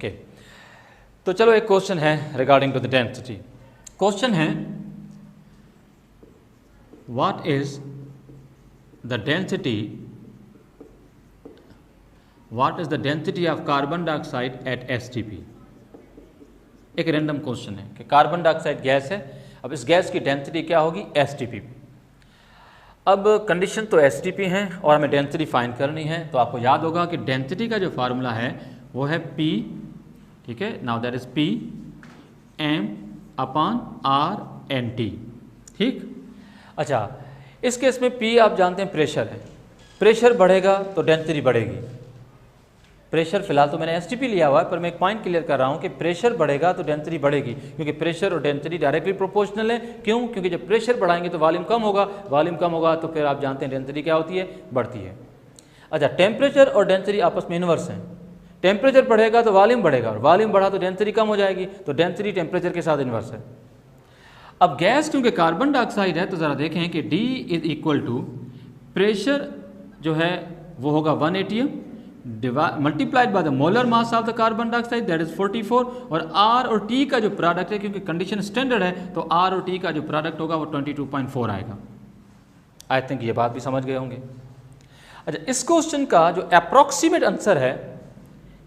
Okay, तो चलो एक क्वेश्चन है regarding to the density. Question है what is the density of carbon dioxide at STP. एक रैंडम क्वेश्चन है कि कार्बन डाइऑक्साइड गैस है, अब इस गैस की डेंसिटी क्या होगी एसटीपी। अब कंडीशन तो एसटीपी है और हमें डेंसिटी फाइंड करनी है, तो आपको याद होगा कि डेंसिटी का जो फार्मूला है वो है P, ठीक है, now that is P m upon R N T, ठीक। अच्छा, इस केस में P आप जानते हैं प्रेशर है, प्रेशर बढ़ेगा तो डेंसिटी बढ़ेगी। प्रेशर फिलहाल तो मैंने एसटीपी लिया हुआ है, पर मैं एक पॉइंट क्लियर कर रहा हूँ कि प्रेशर बढ़ेगा तो डेंसिटी बढ़ेगी, क्योंकि प्रेशर और डेंसिटी डायरेक्टली प्रोपोर्शनल है। क्यों? क्योंकि जब प्रेशर बढ़ाएंगे तो वॉल्यूम कम होगा, वॉल्यूम कम होगा तो फिर आप जानते हैं डेंसिटी क्या होती है, बढ़ती है। अच्छा, टेम्परेचर और डेंसिटी आपस में इन्वर्स हैं। टेम्परेचर बढ़ेगा तो वॉल्यूम बढ़ेगा, और वॉल्यूम बढ़ा तो डेंसिटी कम हो जाएगी, तो डेंसिटी टेम्परेचर के साथ इन्वर्स है। अब गैस क्योंकि कार्बन डाइऑक्साइड है, तो ज़रा देखें कि D is equal to pressure जो है वो होगा 1 atm multiplied by the molar mass of the carbon dioxide that is 44, और R और T का जो प्रोडक्ट है, क्योंकि कंडीशन स्टैंडर्ड है, तो R और T का जो प्रोडक्ट होगा वो 22.4 आएगा। आई थिंक ये बात भी समझ गए होंगे। अच्छा, इस क्वेश्चन का जो अप्रॉक्सीमेट आंसर है,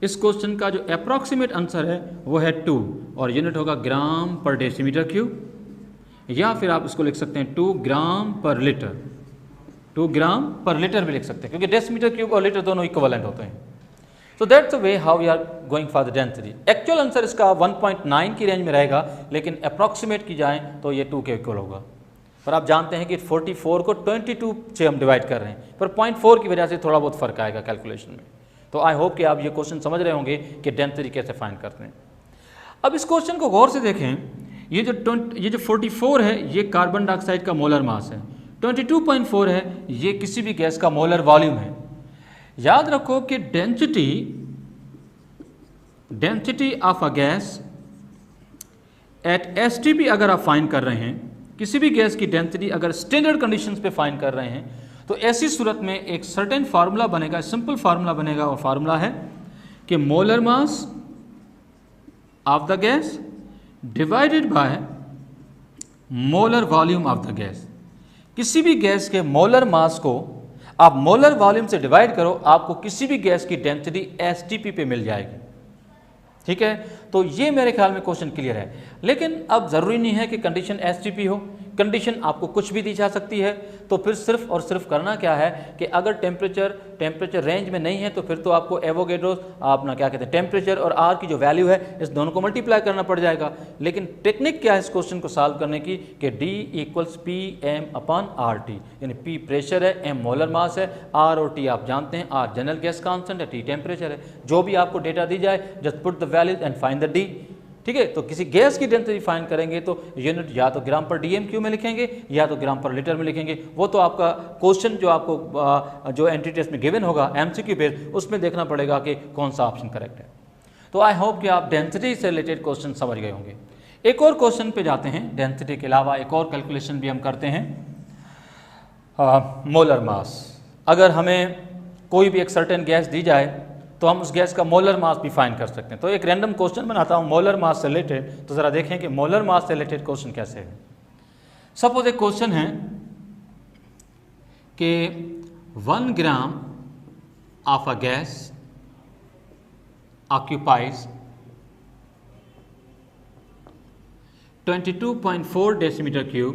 इस क्वेश्चन का जो अप्रॉक्सीमेट आंसर है वो है 2, और यूनिट होगा ग्राम पर डेसीमीटर क्यूब, या फिर आप इसको लिख सकते हैं 2 ग्राम पर लीटर, 2 ग्राम पर लीटर भी लिख सकते हैं, क्योंकि डेसीमीटर क्यूब और लीटर दोनों इक्विवेलेंट होते हैं। So that's the way how we are going for the density. Actual answer इसका 1.9 की रेंज में रहेगा, लेकिन अप्रॉक्सीमेट की जाए तो ये 2 के इक्वल होगा। पर आप जानते हैं कि 44 को 22 से हम डिवाइड कर रहे हैं, पर 0.4 की वजह से थोड़ा बहुत फर्क आएगा कैलकुलेशन में। तो आई होप कि आप ये क्वेश्चन समझ रहे होंगे कि डेंसिटी कैसे फाइंड करते हैं। अब इस क्वेश्चन को गौर से देखें, ये जो 44 है ये कार्बन डाइऑक्साइड का मोलर मास है, 22.4 है ये किसी भी गैस का मोलर वॉल्यूम है। याद रखो कि density of a gas at STP अगर आप फाइंड कर रहे हैं, किसी भी गैस की डेंसिटी अगर स्टैंडर्ड कंडीशंस पे फाइंड कर रहे हैं, तो ऐसी सूरत में एक सर्टेन फार्मूला बनेगा, सिंपल फार्मूला बनेगा, और फार्मूला है कि molar mass of the gas divided by molar volume of the gas. किसी भी गैस के मोलर मास को आप मोलर वॉल्यूम से डिवाइड करो, आपको किसी भी गैस की डेंसिटी एसटीपी पे मिल जाएगी, ठीक है। तो ये मेरे ख्याल में क्वेश्चन क्लियर है। लेकिन अब ज़रूरी नहीं है कि कंडीशन एसटीपी हो, कंडीशन आपको कुछ भी दी जा सकती है। तो फिर सिर्फ और सिर्फ करना क्या है कि अगर टेम्परेचर रेंज में नहीं है, तो फिर तो आपको एवोगैड्रो अपना क्या कहते हैं टेम्परेचर और आर की जो वैल्यू है, इस दोनों को मल्टीप्लाई करना पड़ जाएगा। लेकिन टेक्निक क्या है इस क्वेश्चन को सॉल्व करने की कि D equals P M upon R T, यानी P प्रेशर है, M मोलर मास है, R और T आप जानते हैं, R जनरल गैस कांस्टेंट है, T टेम्परेचर है। जो भी आपको डेटा दी जाए just put the values and find the D, ठीक है। तो किसी गैस की डेंसिटी फाइंड करेंगे तो यूनिट या तो ग्राम पर डीएमक्यू में लिखेंगे या तो ग्राम पर लीटर में लिखेंगे। वो तो आपका क्वेश्चन जो आपको जो एंट्री टेस्ट में गिवन होगा एमसीक्यू बेस्ड, उसमें देखना पड़ेगा कि कौन सा ऑप्शन करेक्ट है। तो आई होप कि आप डेंसिटी से रिलेटेड क्वेश्चन समझ गए होंगे। एक और क्वेश्चन पे जाते हैं। डेंसिटी के अलावा एक और कैलकुलेशन भी हम करते हैं, मोलर मास। अगर हमें कोई भी एक सर्टेन गैस दी जाए तो हम उस गैस का मोलर मास भी फाइंड कर सकते हैं। तो एक रैंडम क्वेश्चन बनाता हूं मोलर मास से रिलेटेड, तो ज़रा देखें कि मोलर मास से रिलेटेड क्वेश्चन कैसे है। सपोज एक क्वेश्चन है कि 1 gram of a gas occupies 22.4 decimetre cube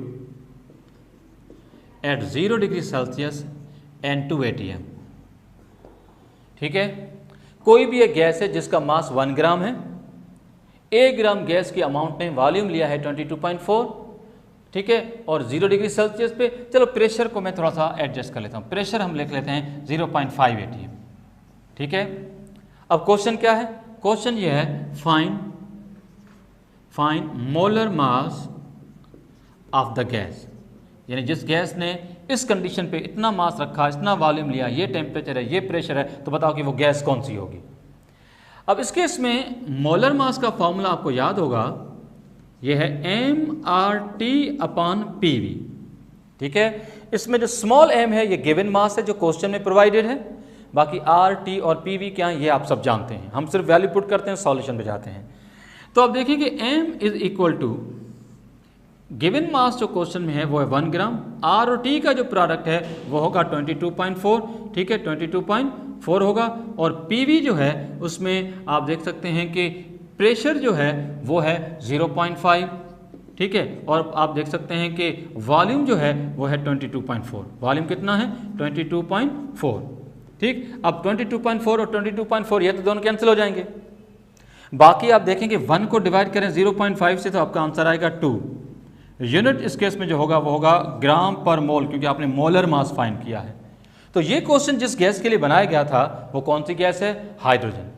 at 0 degree Celsius and 2 atm, ठीक है। कोई भी एक गैस है जिसका मास 1 ग्राम है, 1 ग्राम गैस की अमाउंट ने वॉल्यूम लिया है 22.4, ठीक है, और 0 डिग्री सेल्सियस पे। चलो प्रेशर को मैं थोड़ा सा एडजस्ट कर लेता हूँ, प्रेशर हम लिख लेते हैं 0.5 atm, ठीक है। अब क्वेश्चन क्या है? क्वेश्चन ये है find molar mass of the gas, यानी जिस गैस ने इस कंडीशन पे इतना मास रखा, इतना वॉल्यूम लिया, ये टेम्परेचर है, ये प्रेशर है, तो बताओ कि वो गैस कौन सी होगी। अब इस केस में मोलर मास का फॉर्मूला आपको याद होगा, ये है mRT अपॉन PV, ठीक है। इसमें जो स्मॉल m है ये गिवन मास है जो क्वेश्चन में प्रोवाइडेड है, बाकी आर, टी और पी वी क्या है ये आप सब जानते हैं, हम सिर्फ वैल्यू पुट करते हैं, सॉल्यूशन पे जाते हैं। तो अब देखिए कि m is equal to given mass जो क्वेश्चन में है वो है 1 ग्राम, आर और टी का जो प्रोडक्ट है वो होगा 22.4, ठीक है 22.4 होगा, और पीवी जो है उसमें आप देख सकते हैं कि प्रेशर जो है वो है 0.5, ठीक है, और आप देख सकते हैं कि वॉल्यूम जो है वो है 22.4, वॉल्यूम कितना है 22.4, ठीक। अब 22.4 और 22.4 ये तो दोनों कैंसिल हो जाएंगे, बाकी आप देखेंगे 1 को डिवाइड करें 0.5 से तो आपका आंसर आएगा 2 यूनिट। इस केस में जो होगा वो होगा ग्राम पर मोल, क्योंकि आपने मोलर मास फाइंड किया है। तो ये क्वेश्चन जिस गैस के लिए बनाया गया था वो कौन सी गैस है, हाइड्रोजन।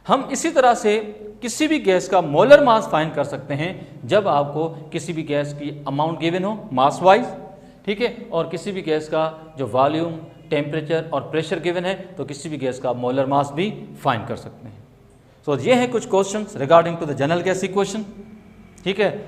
हम इसी तरह से किसी भी गैस का मोलर मास फाइंड कर सकते हैं जब आपको किसी भी गैस की अमाउंट गिवन हो मास वाइज, ठीक है, और किसी भी गैस का जो वॉल्यूम, टेम्परेचर और प्रेशर गिवन है तो किसी भी गैस का मोलर मास भी फाइंड कर सकते हैं। सो ये हैं कुछ questions regarding to the general gas equation, ठीक है।